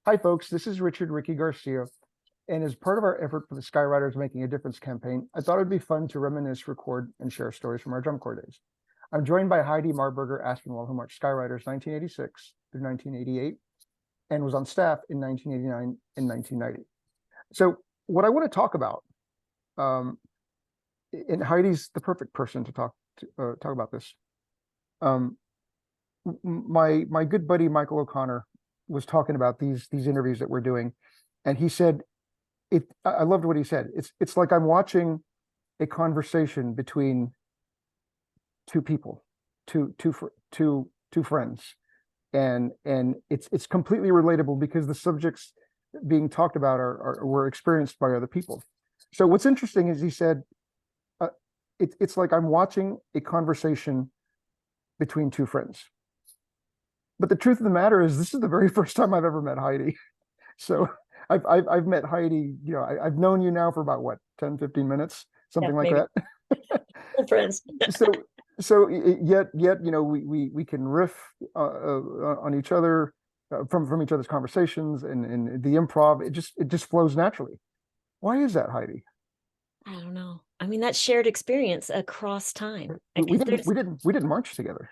Hi, folks. This is Richard Ricky Garcia. And as part of our effort for the Skyryders Making a Difference campaign, I thought it'd be fun to reminisce, record, and share stories from our drum corps days. I'm joined by Heidi Mareburger Aspinwall, who marched Skyryders 1986 through 1988 and was on staff in 1989 and 1990. So what I want to talk about, and Heidi's the perfect person to talk about this. My good buddy Michael O'Connor was talking about these interviews that we're doing, and he said, I loved what he said. It's like I'm watching a conversation between two people, two friends, and it's completely relatable because the subjects being talked about were experienced by other people. So what's interesting is he said, it's like I'm watching a conversation between two friends. But the truth of the matter is, this is the very first time I've ever met Heidi. So I've met Heidi, I've known you now for about what, 10, 15 minutes, something like that. Old friends. so yet, we can riff on each other from each other's conversations, and the improv, it just flows naturally. Why is that, Heidi? I don't know. I mean, that shared experience across time. We didn't march together.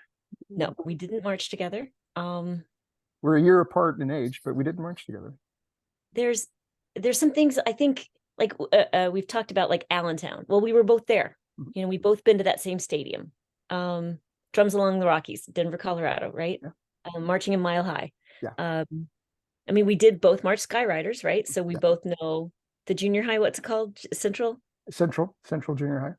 No, we didn't march together. We're a year apart in age, but we didn't march together. There's some things I think, like we've talked about, like Allentown. Well, we were both there. We've both been to that same stadium. Drums Along the Rockies, Denver, Colorado, right? Yeah. Marching in Mile High. Yeah. I mean, we did both march Skyryders, right? So we both know the junior high. What's it called? Central Junior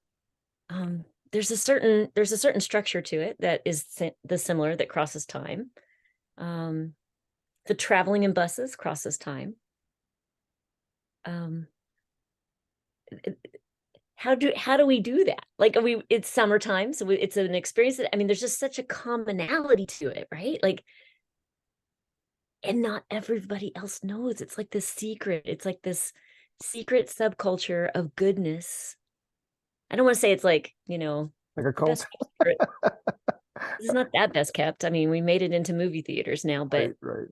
High. There's a certain structure to it that is the similar, that crosses time. The traveling in buses crosses time. How do we do that? Like, it's summertime, so it's an experience that, I mean, there's just such a commonality to it, right? Like, and not everybody else knows. It's like this secret. It's like this secret subculture of goodness. I don't want to say it's like, like a cult. It's not that best kept. I mean, we made it into movie theaters now, but right.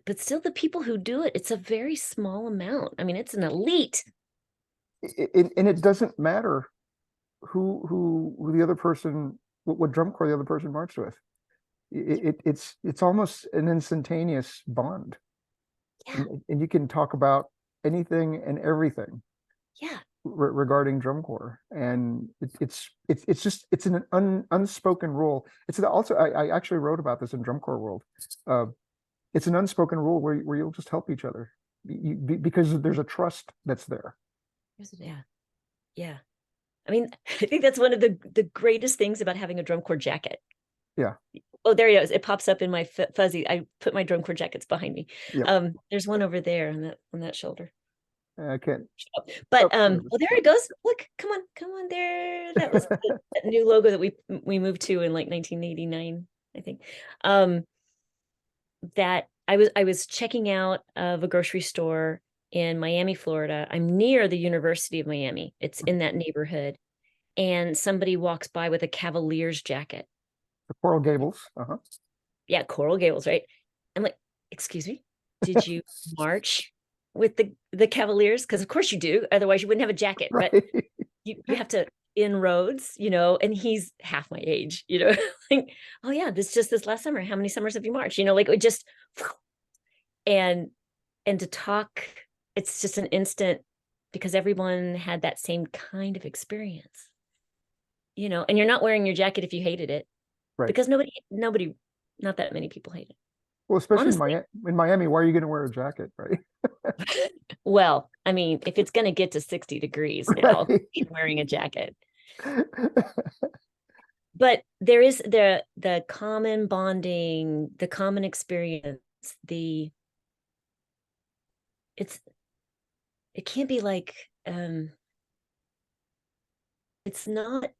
But still, the people who do it, it's a very small amount. I mean, it's an elite. And it doesn't matter who the other person, what drum corps the other person marched with. It's almost an instantaneous bond. Yeah. And you can talk about anything and everything. Yeah. Regarding drum corps, and it's an unspoken rule. It's also, I actually wrote about this in Drum Corps World. It's an unspoken rule where you'll just help each other because there's a trust that's there. Yeah. I mean, I think that's one of the greatest things about having a drum corps jacket. Yeah. Oh, there he is. It pops up in my fuzzy. I put my drum corps jackets behind me. Yeah. There's one over there on that shoulder. I can't. But well, there it goes. Look, come on there. That was that new logo that we moved to in like 1989, I think. That I was checking out of a grocery store in Miami, Florida. I'm near the University of Miami. It's in that neighborhood, and somebody walks by with a Cavaliers jacket. The Coral Gables. Yeah, Coral Gables, right? I'm like, excuse me, did you march with the Cavaliers? Because of course you do, otherwise you wouldn't have a jacket. Right. But you have to inroads, and he's half my age, like, oh yeah, this last summer, how many summers have you marched? Like, it just, and to talk, it's just an instant, because everyone had that same kind of experience, and you're not wearing your jacket if you hated it, right? Because nobody, not that many people hate it. Well, especially in Miami, why are you going to wear a jacket, right? Well, I mean, if it's going to get to 60 degrees now, right, I'm wearing a jacket. But there is the common bonding, the common experience, it can't be like, it's not,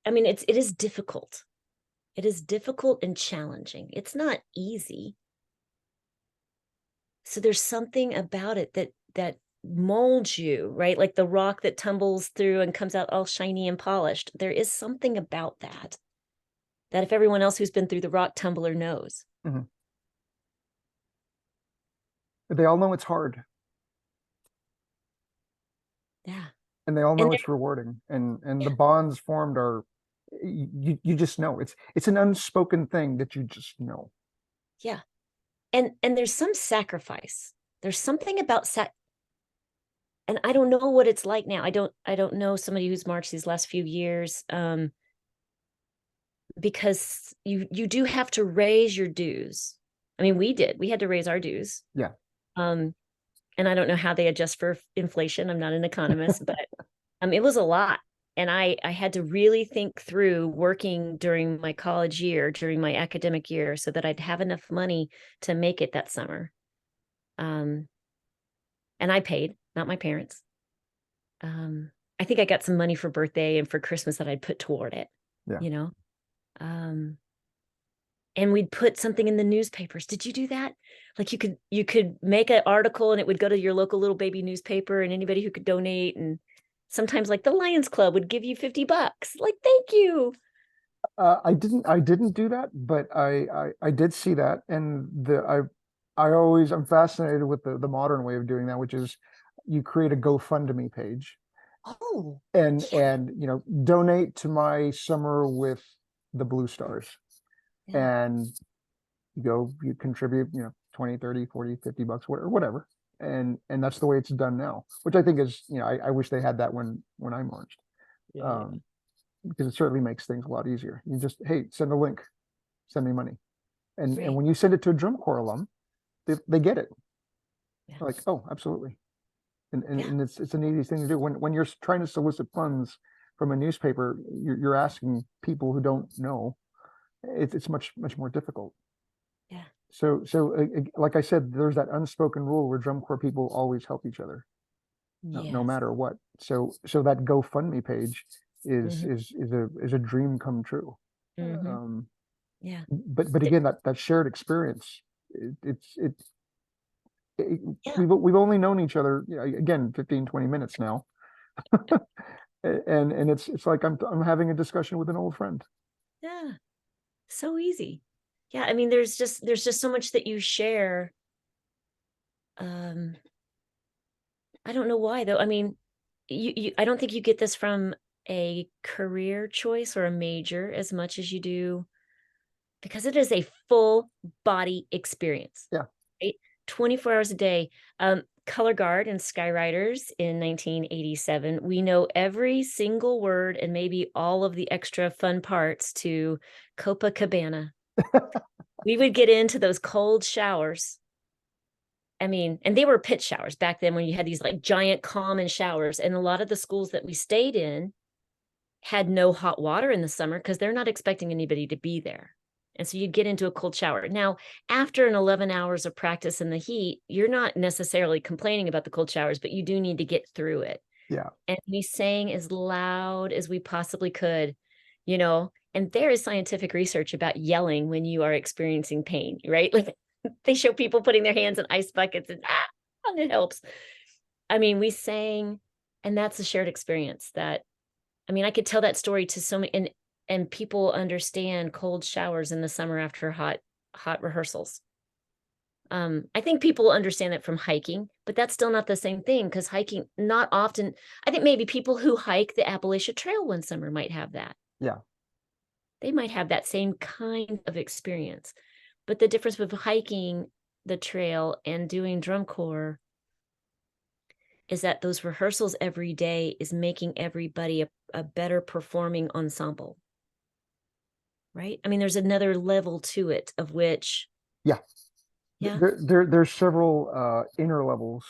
I mean, it is difficult. It is difficult and challenging. It's not easy. So there's something about it that molds you, right? Like the rock that tumbles through and comes out all shiny and polished. There is something about that if everyone else who's been through the rock tumbler knows. But they all know it's hard, Yeah. and they all And know it's rewarding, and the bonds formed are, you just know it's an unspoken thing that you just know. yeah. And there's some sacrifice. There's something about and I don't know what it's like now. I don't know somebody who's marched these last few years. Because you do have to raise your dues. I mean, we had to raise our dues. Yeah. Um, and I don't know how they adjust for inflation. I'm not an economist, but it was a lot. And I had to really think through working during my college year, during my academic year, so that I'd have enough money to make it that summer. And I paid, not my parents. I think I got some money for birthday and for Christmas that I'd put toward it, Yeah. you know. Um, and we'd put something in the newspapers. Did you do that? Like you could make an article and it would go to your local little baby newspaper and anybody who could donate. And sometimes like the Lions Club would give you $50. Like, thank you. I didn't do that, but I did see that, and I'm fascinated with the modern way of doing that, which is you create a GoFundMe page Oh, and yeah. donate to my summer with the Blue Stars, Yeah. and you contribute 20, 30, 40, $50, whatever, and that's the way it's done now, which I think is, I wish they had that when I marched. Yeah. um because it certainly makes things a lot easier. You just, hey, send a link, send me money. And Right. when you send it to a drum corps alum, they get it. Yeah. They're like, oh, absolutely. Yeah. And it's an easy thing to do. When you're trying to solicit funds from a newspaper, you're asking people who don't know. It's much more difficult. Yeah. So like I said, there's that unspoken rule where drum corps people always help each other, no Yes. matter what. So that GoFundMe page is Hmm. is a dream come true. Hmm. Um, Yeah. but Th- again, that shared experience, it, Yeah. we've only known each other, again, 15, 20 minutes now. And it's like I'm having a discussion with an old friend. Yeah. So easy. Yeah. I mean, there's just so much that you share. Um, I don't know why though. I mean, I don't think you get this from a career choice or a major as much as you do because it is a full body experience, Yeah. right? 24 hours a day. Color guard and Skyrидers in 1987. We know every single word and maybe all of the extra fun parts to Copacabana. We would get into those cold showers. I mean, and they were pit showers back then when you had these like giant common showers. And a lot of the schools that we stayed in had no hot water in the summer because they're not expecting anybody to be there. And so you'd get into a cold shower. Now, after an 11 hours of practice in the heat, you're not necessarily complaining about the cold showers, but you do need to get through it. Yeah. And we sang as loud as we possibly could, and there is scientific research about yelling when you are experiencing pain, right? Like they show people putting their hands in ice buckets and it helps. I mean, we sang, and that's a shared experience that, I mean, I could tell that story to so many, and people understand cold showers in the summer after hot rehearsals. I think people understand that from hiking, but that's still not the same thing because hiking, not often. I think maybe people who hike the Appalachia Trail one summer might have that. Yeah. They might have that same kind of experience. But the difference with hiking the trail and doing drum corps is that those rehearsals every day is making everybody a better performing ensemble. Right? I mean, there's another level to it of which, Yeah. yeah, There's several inner levels,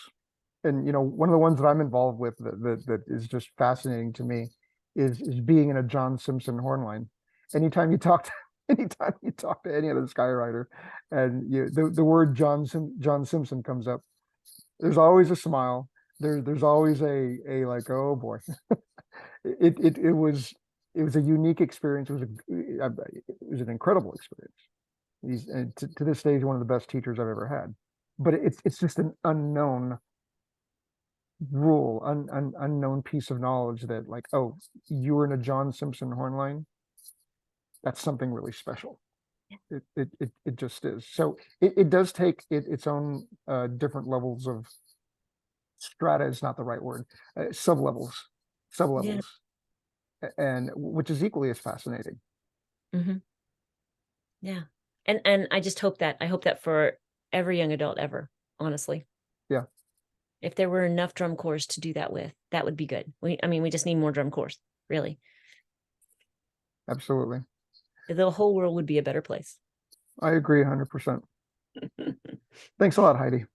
and one of the ones that I'm involved with that is just fascinating to me is being in a John Simpson horn line. Anytime you talk to anytime you talk to any other Skyrider, and the word John Simpson comes up, there's always a smile. There's always a like, oh boy. It was a unique experience. It was an incredible experience. He's, and to this day, he's one of the best teachers I've ever had. But it's just an unknown rule, unknown piece of knowledge that, like, oh, you were in a John Simpson horn line. That's something really special. It just is. So it does take its own different levels of strata is not the right word, sub-levels, Yeah. and which is equally as fascinating. Hmm. Yeah. And I hope that for every young adult ever, honestly. Yeah, If there were enough drum corps to do that with, that would be good. I mean, we just need more drum corps, really. absolutely. The whole world would be a better place. I agree 100%. Thanks a lot, Heidi.